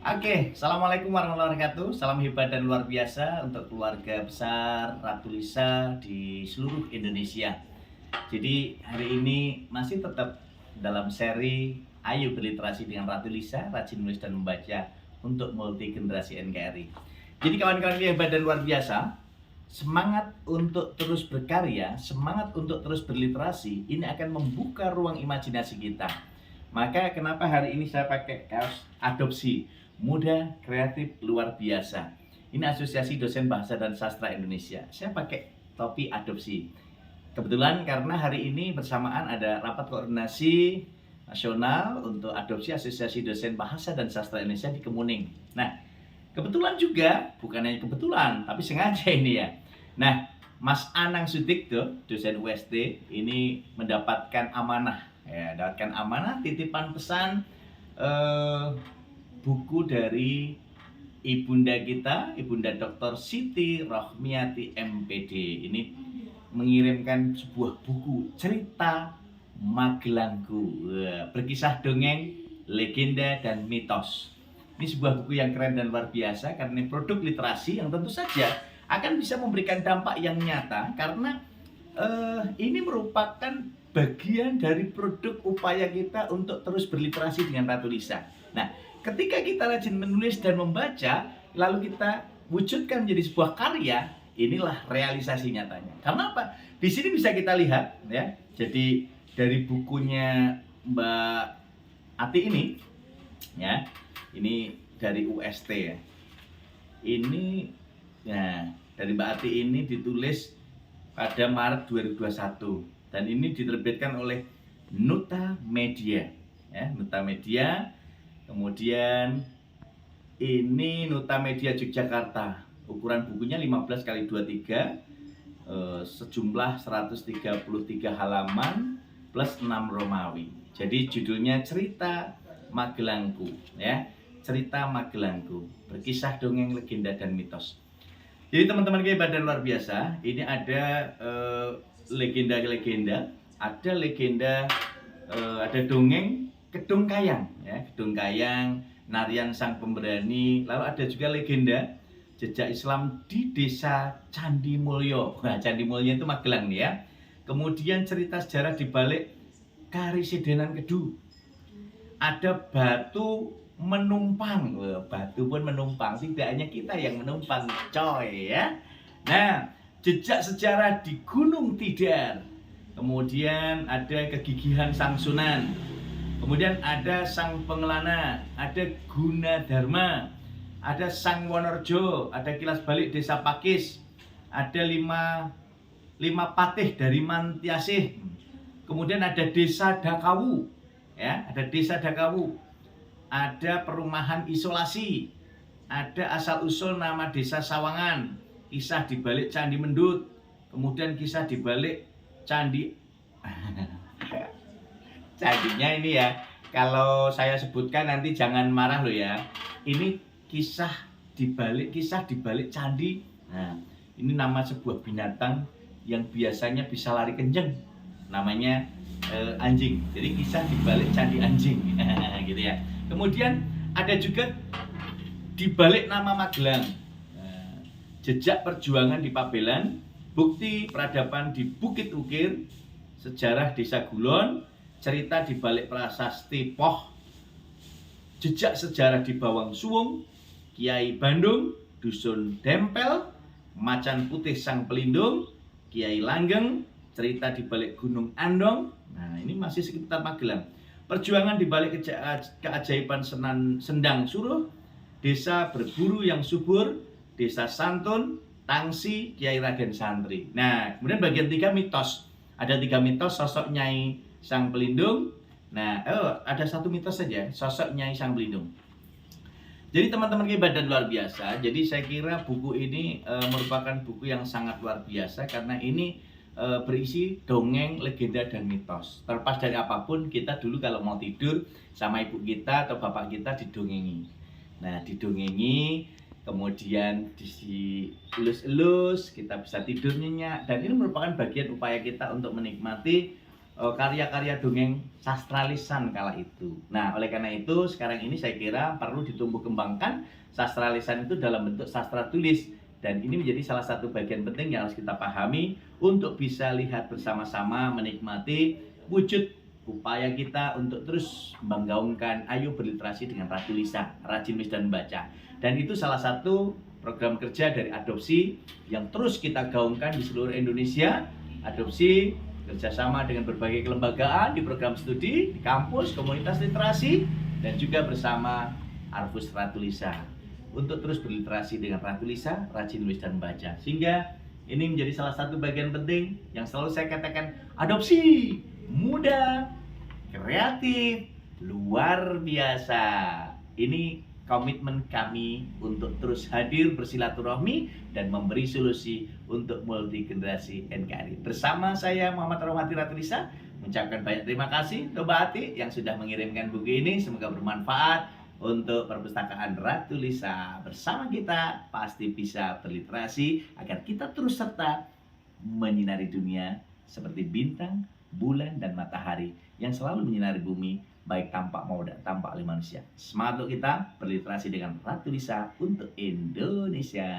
Oke, Assalamualaikum warahmatullahi wabarakatuh. Salam hebat dan luar biasa untuk keluarga besar Ratu Lisa di seluruh Indonesia. Jadi hari ini masih tetap dalam seri Ayo Berliterasi dengan Ratu Lisa, rajin menulis dan membaca untuk multi generasi NKRI. Jadi kawan-kawan yang hebat dan luar biasa, semangat untuk terus berkarya, semangat untuk terus berliterasi, ini akan membuka ruang imajinasi kita. Maka kenapa hari ini saya pakai kaos adopsi Muda Kreatif Luar Biasa. Ini Asosiasi Dosen Bahasa dan Sastra Indonesia. Saya pakai topi adopsi. Kebetulan karena hari ini bersamaan ada rapat koordinasi nasional untuk adopsi Asosiasi Dosen Bahasa dan Sastra Indonesia di Kemuning. Nah, kebetulan juga, bukan hanya kebetulan, tapi sengaja ini ya. Nah, Mas Anang Sudikdo, dosen UST, ini mendapatkan amanah, ya, mendapatkan amanah titipan pesan buku dari ibunda kita, Ibunda Dr. Siti Rohmiati MPD. Ini mengirimkan sebuah buku cerita Magelangku, berkisah dongeng, legenda dan mitos. Ini sebuah buku yang keren dan luar biasa karena produk literasi yang tentu saja akan bisa memberikan dampak yang nyata karena ini merupakan bagian dari produk upaya kita untuk terus berliterasi dengan Ratu Lisa. Nah, ketika kita rajin menulis dan membaca, lalu kita wujudkan menjadi sebuah karya, inilah realisasi nyatanya. Karena apa? Di sini bisa kita lihat ya. Jadi dari bukunya Mbak Ati ini ya, ini dari UST ya. Ini ya, dari Mbak Ati ini ditulis pada Maret 2021 dan ini diterbitkan oleh Nuta Media ya, Nuta Media. Kemudian ini Nuta Media Yogyakarta. Ukuran bukunya 15 x 23, sejumlah 133 halaman plus 6 Romawi. Jadi judulnya Cerita Magelangku ya. Cerita Magelangku, berkisah dongeng, legenda dan mitos. Jadi teman-teman hebat dan luar biasa, ini ada legenda-legenda, ada legenda, ada dongeng Kedung Kayang ya, Kedung Kayang, Narian Sang Pemberani, lalu ada juga legenda jejak Islam di Desa Candi Mulyo. Nah, Candi Mulyo itu Magelang nih ya. Kemudian cerita sejarah di balik Karisidenan Kedu. Ada batu menumpang, batu pun menumpang, tidak hanya kita yang menumpang coy ya. Nah, jejak sejarah di Gunung Tidar. Kemudian ada kegigihan Sang Sunan. Kemudian ada Sang Pengelana, ada Gunadarma, ada Sang Wonorjo, ada kilas balik Desa Pakis, ada lima patih dari Mantiasih. Kemudian ada Desa Dakawu, ya, ada Desa Dakawu, ada perumahan isolasi, ada asal-usul nama Desa Sawangan, kisah di balik Candi Mendut, kemudian kisah di balik Candi candinya ini ya. Kalau saya sebutkan nanti jangan marah loh ya. Ini kisah di balik candi. Nah, ini nama sebuah binatang yang biasanya bisa lari kenceng. Namanya anjing. Jadi kisah di balik candi anjing gitu ya. Kemudian ada juga di balik nama Magelang, jejak perjuangan di Pabelan, bukti peradaban di Bukit Ukir, sejarah Desa Gulon, cerita di balik prasasti Poh, jejak sejarah di Bawang Suwung, Kiai Bandung, Dusun Dempel, Macan Putih Sang Pelindung, Kiai Langgeng, cerita di balik Gunung Andong. Nah, ini masih sekitar Magelang. Perjuangan di balik keajaiban Sendang Suruh, Desa Berburu yang Subur, Desa Santun, Tangsi, Kiai Raden Santri. Nah, kemudian bagian 3 mitos. Ada 3 mitos sosok Nyai Sang Pelindung. Nah, ada 1 mitos saja, sosok Nyai Sang Pelindung. Jadi teman-teman hebat dan luar biasa. Jadi saya kira buku ini merupakan buku yang sangat luar biasa karena ini berisi dongeng, legenda dan mitos. Terlepas dari apapun, kita dulu kalau mau tidur sama ibu kita atau bapak kita didongengi. Nah, didongengi, kemudian dielus-elus, kita bisa tidur nyenyak. Dan ini merupakan bagian upaya kita untuk menikmati karya-karya dongeng sastra lisan kala itu. Nah, oleh karena itu sekarang ini saya kira perlu ditumbuh kembangkan sastra lisan itu dalam bentuk sastra tulis, dan ini menjadi salah satu bagian penting yang harus kita pahami untuk bisa lihat bersama-sama menikmati wujud upaya kita untuk terus menggaungkan ayo berliterasi dengan ratu lisan, rajin nulis dan membaca. Dan itu salah satu program kerja dari Adopsi yang terus kita gaungkan di seluruh Indonesia. Adopsi kerjasama dengan berbagai kelembagaan di program studi, di kampus, komunitas literasi, dan juga bersama Arvus Ratulisa untuk terus berliterasi dengan Ratulisa, rajin nulis dan membaca. Sehingga ini menjadi salah satu bagian penting yang selalu saya katakan, Adopsi muda, kreatif, luar biasa. Ini komitmen kami untuk terus hadir bersilaturahmi dan memberi solusi untuk multi generasi NKRI. Bersama saya Muhammad Rohmati Ratulisa mengucapkan banyak terima kasih untuk Mbak Ati yang sudah mengirimkan buku ini. Semoga bermanfaat untuk perpustakaan Ratulisa. Bersama kita pasti bisa berliterasi agar kita terus serta menyinari dunia seperti bintang, bulan, dan matahari yang selalu menyinari bumi, baik tampak maupun tidak tampak oleh manusia. Semangat untuk kita berliterasi dengan Ratulisa untuk Indonesia.